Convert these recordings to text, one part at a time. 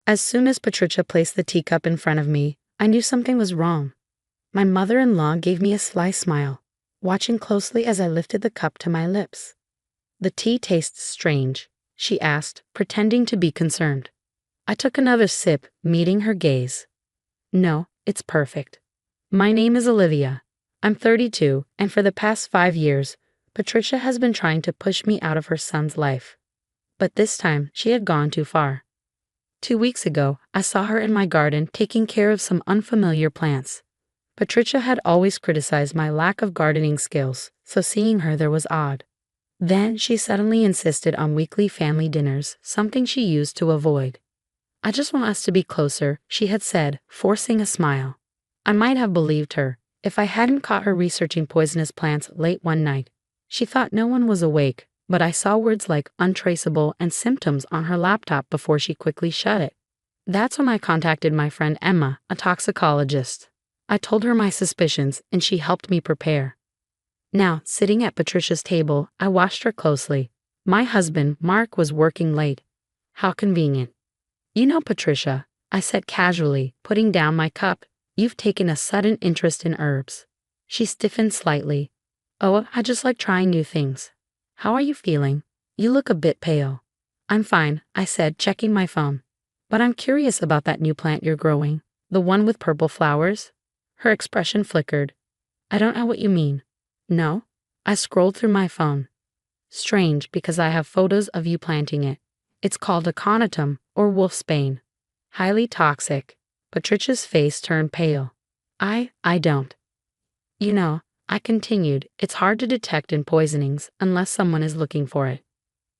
As soon as Patricia placed the teacup in front of me, I knew something was wrong. My mother-in-law gave me a sly smile, watching closely as I lifted the cup to my lips. "The tea tastes strange," she asked, pretending to be concerned. I took another sip, meeting her gaze. "No, it's perfect. My name is Olivia. I'm 32, and for the past 5 years, Patricia has been trying to push me out of her son's life. But this time, she had gone too far. 2 weeks ago, I saw her in my garden taking care of some unfamiliar plants. Patricia had always criticized my lack of gardening skills, so seeing her there was odd. Then she suddenly insisted on weekly family dinners, something she used to avoid. "I just want us to be closer," she had said, forcing a smile. I might have believed her if I hadn't caught her researching poisonous plants late one night. She thought no one was awake, but I saw words like untraceable and symptoms on her laptop before she quickly shut it. That's when I contacted my friend Emma, a toxicologist. I told her my suspicions, and she helped me prepare. Now, sitting at Patricia's table, I watched her closely. My husband, Mark, was working late. How convenient. "You know, Patricia," I said casually, putting down my cup, "you've taken a sudden interest in herbs." She stiffened slightly. "Oh, I just like trying new things. How are you feeling? You look a bit pale." "I'm fine," I said, checking my phone. "But I'm curious about that new plant you're growing, the one with purple flowers." Her expression flickered. "I don't know what you mean." "No?" I scrolled through my phone. "Strange, because I have photos of you planting it. It's called aconitum, or wolfsbane. Highly toxic." Patricia's face turned pale. I don't. "You know," I continued, "it's hard to detect in poisonings unless someone is looking for it."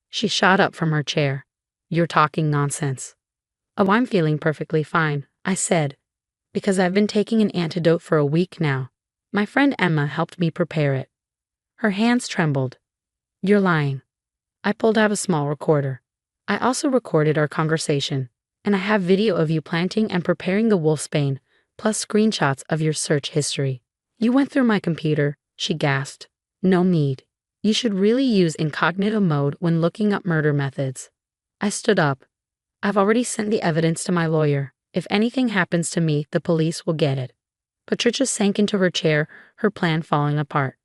She shot up from her chair. "You're talking nonsense." "Oh, I'm feeling perfectly fine," I said, "because I've been taking an antidote for a week now. My friend Emma helped me prepare it." Her hands trembled. "You're lying." I pulled out a small recorder. "I also recorded our conversation, and I have video of you planting and preparing the wolfsbane, plus screenshots of your search history." "You went through my computer," she gasped. "No need. You should really use incognito mode when looking up murder methods." I stood up. "I've already sent the evidence to my lawyer. If anything happens to me, the police will get it." Patricia sank into her chair, her plan falling apart.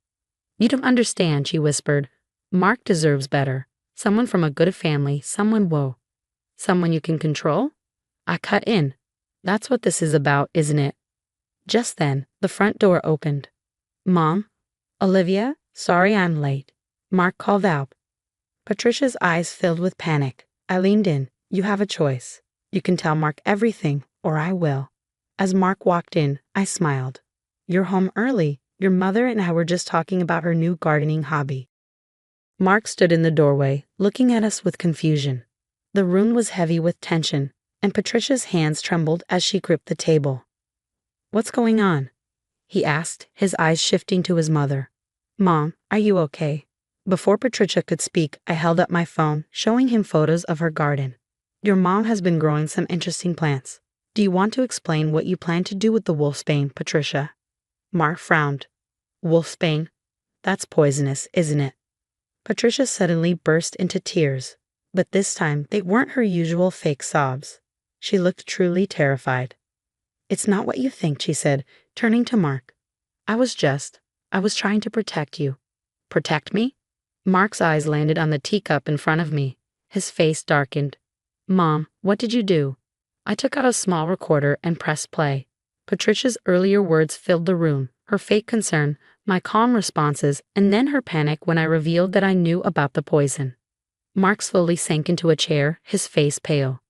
"You don't understand," she whispered. "Mark deserves better. Someone from a good family, someone you can control?" I cut in. "That's what this is about, isn't it?" Just then, the front door opened. "Mom? Olivia? Sorry I'm late," Mark called out. Patricia's eyes filled with panic. I leaned in. "You have a choice. You can tell Mark everything, or I will." As Mark walked in, I smiled. "You're home early. Your mother and I were just talking about her new gardening hobby." Mark stood in the doorway, looking at us with confusion. The room was heavy with tension, and Patricia's hands trembled as she gripped the table. "What's going on?" he asked, his eyes shifting to his mother. "Mom, are you okay?" Before Patricia could speak, I held up my phone, showing him photos of her garden. "Your mom has been growing some interesting plants. Do you want to explain what you plan to do with the wolfsbane, Patricia?" Mark frowned. "Wolfsbane? That's poisonous, isn't it?" Patricia suddenly burst into tears, but this time they weren't her usual fake sobs. She looked truly terrified. "It's not what you think," she said, turning to Mark. I was trying to protect you." "Protect me?" Mark's eyes landed on the teacup in front of me. His face darkened. "Mom, what did you do?" I took out a small recorder and pressed play. Patricia's earlier words filled the room, her fake concern, my calm responses, and then her panic when I revealed that I knew about the poison. Mark slowly sank into a chair, his face pale.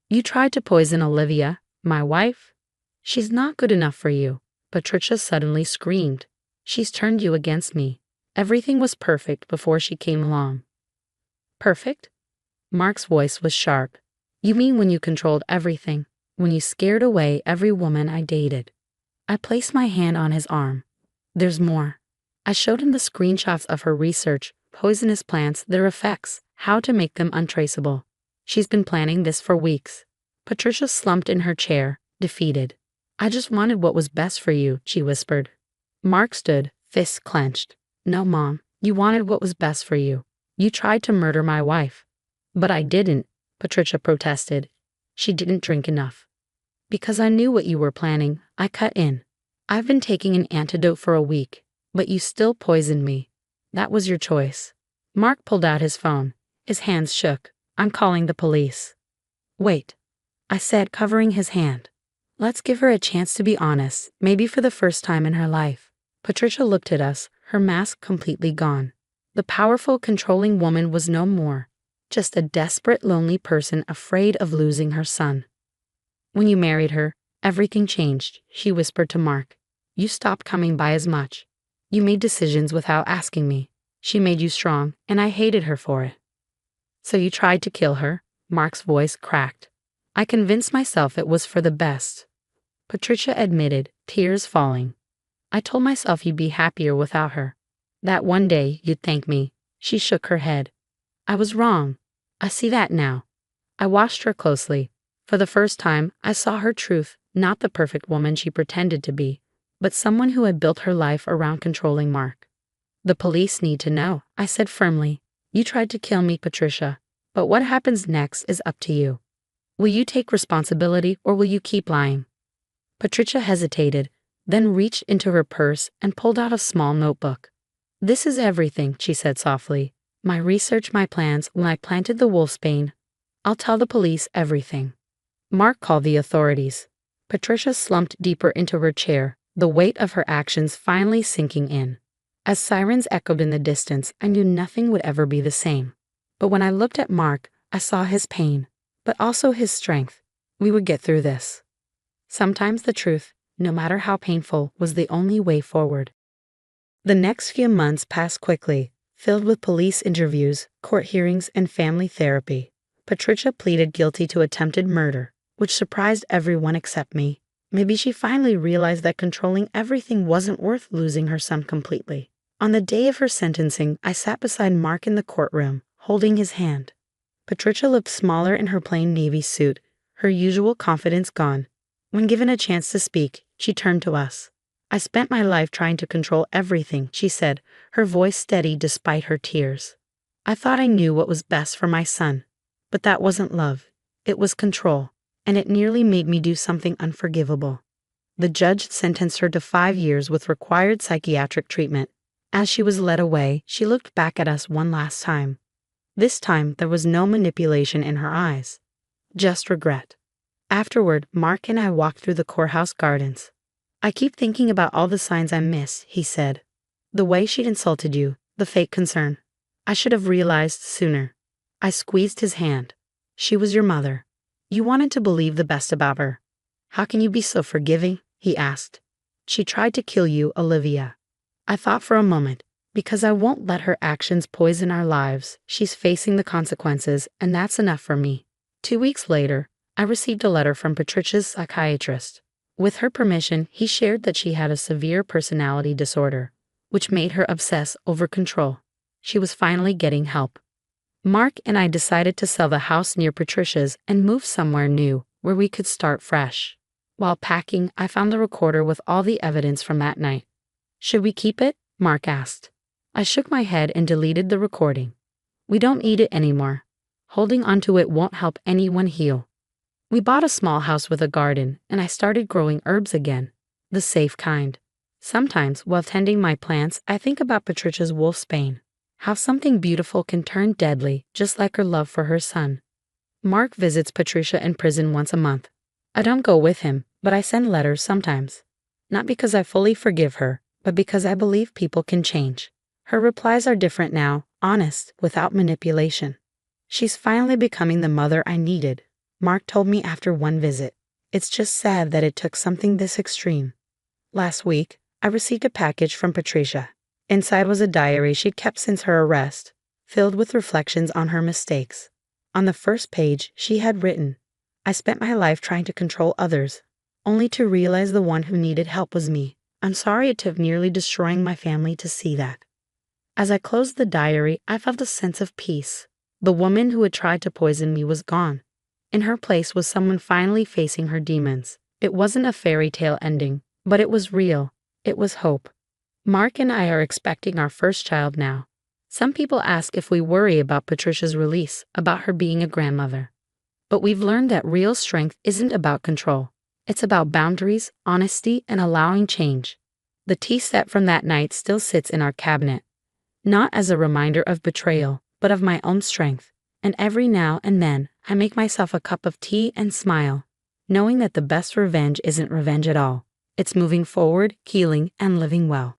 "You tried to poison Olivia, my wife? She's not good enough for you." Patricia suddenly screamed. "She's turned you against me. Everything was perfect before she came along." "Perfect?" Mark's voice was sharp. "You mean when you controlled everything, when you scared away every woman I dated?" I placed my hand on his arm. "There's more." I showed him the screenshots of her research, poisonous plants, their effects, how to make them untraceable. "She's been planning this for weeks." Patricia slumped in her chair, defeated. "I just wanted what was best for you," she whispered. Mark stood, fists clenched. "No, Mom, you wanted what was best for you. You tried to murder my wife." "But I didn't," Patricia protested. She didn't drink enough. Because I knew what you were planning, I cut in. I've been taking an antidote for a week, but you still poisoned me. That was your choice. Mark pulled out his phone. His hands shook. I'm calling the police. Wait, I said, covering his hand. Let's give her a chance to be honest, maybe for the first time in her life. Patricia looked at us, her mask completely gone. The powerful, controlling woman was no more, just a desperate, lonely person afraid of losing her son. When you married her, everything changed, she whispered to Mark. You stopped coming by as much. You made decisions without asking me. She made you strong, and I hated her for it. So you tried to kill her? Mark's voice cracked. I convinced myself it was for the best. Patricia admitted, tears falling. I told myself you'd be happier without her. That one day you'd thank me. She shook her head. I was wrong. I see that now. I watched her closely. For the first time, I saw her truth, not the perfect woman she pretended to be, but someone who had built her life around controlling Mark. The police need to know, I said firmly. You tried to kill me, Patricia, but what happens next is up to you. Will you take responsibility or will you keep lying? Patricia hesitated, then reached into her purse and pulled out a small notebook. This is everything, she said softly. My research, my plans, when I planted the wolfsbane. I'll tell the police everything. Mark called the authorities. Patricia slumped deeper into her chair, the weight of her actions finally sinking in. As sirens echoed in the distance, I knew nothing would ever be the same. But when I looked at Mark, I saw his pain, but also his strength. We would get through this. Sometimes the truth, no matter how painful, was the only way forward. The next few months passed quickly, filled with police interviews, court hearings, and family therapy. Patricia pleaded guilty to attempted murder, which surprised everyone except me. Maybe she finally realized that controlling everything wasn't worth losing her son completely. On the day of her sentencing, I sat beside Mark in the courtroom, holding his hand. Patricia looked smaller in her plain navy suit, her usual confidence gone. When given a chance to speak, she turned to us. I spent my life trying to control everything, she said, her voice steady despite her tears. I thought I knew what was best for my son. But that wasn't love. It was control, and it nearly made me do something unforgivable. The judge sentenced her to 5 years with required psychiatric treatment. As she was led away, she looked back at us one last time. This time, there was no manipulation in her eyes, just regret. Afterward, Mark and I walked through the courthouse gardens. I keep thinking about all the signs I miss, he said. The way she'd insulted you, the fake concern. I should have realized sooner. I squeezed his hand. She was your mother. You wanted to believe the best about her. How can you be so forgiving? He asked. She tried to kill you, Olivia. I thought for a moment, because I won't let her actions poison our lives. She's facing the consequences, and that's enough for me. 2 weeks later, I received a letter from Patricia's psychiatrist. With her permission, he shared that she had a severe personality disorder, which made her obsess over control. She was finally getting help. Mark and I decided to sell the house near Patricia's and move somewhere new, where we could start fresh. While packing, I found the recorder with all the evidence from that night. Should we keep it? Mark asked. I shook my head and deleted the recording. We don't need it anymore. Holding onto it won't help anyone heal. We bought a small house with a garden, and I started growing herbs again, the safe kind. Sometimes, while tending my plants, I think about Patricia's wolfsbane. How something beautiful can turn deadly, just like her love for her son. Mark visits Patricia in prison once a month. I don't go with him, but I send letters sometimes. Not because I fully forgive her, but because I believe people can change. Her replies are different now, honest, without manipulation. She's finally becoming the mother I needed, Mark told me after one visit. It's just sad that it took something this extreme. Last week, I received a package from Patricia. Inside was a diary she'd kept since her arrest, filled with reflections on her mistakes. On the first page, she had written, I spent my life trying to control others, only to realize the one who needed help was me. I'm sorry it took nearly destroying my family to see that. As I closed the diary, I felt a sense of peace. The woman who had tried to poison me was gone. In her place was someone finally facing her demons. It wasn't a fairy tale ending, but it was real. It was hope. Mark and I are expecting our first child now. Some people ask if we worry about Patricia's release, about her being a grandmother. But we've learned that real strength isn't about control. It's about boundaries, honesty, and allowing change. The tea set from that night still sits in our cabinet, not as a reminder of betrayal, but of my own strength. And every now and then, I make myself a cup of tea and smile, knowing that the best revenge isn't revenge at all. It's moving forward, healing, and living well.